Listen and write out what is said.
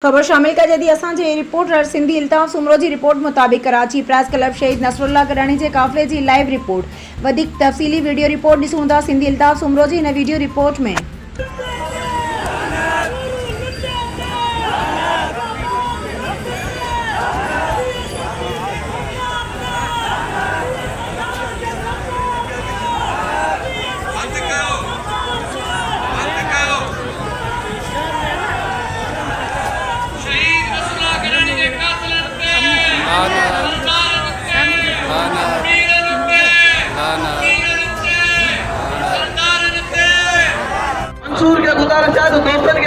खबर शामिल कर जदी असांजे रिपोर्टर सिंधी इल्ताफ़ सुमरो जी रिपोर्ट मुताबिक़ कराची प्रेस क्लब शहीद नसरुल्ला करानी जे काफ़िले जी लाइव रिपोर्ट वधिक तफ़सीली वीडियो रिपोर्ट ॾिसूं था सिंधी इल्ताफ़ सुमरो जी हिन वीडियो रिपोर्ट में। मंसूर के गुजारिश है तो दोस्तों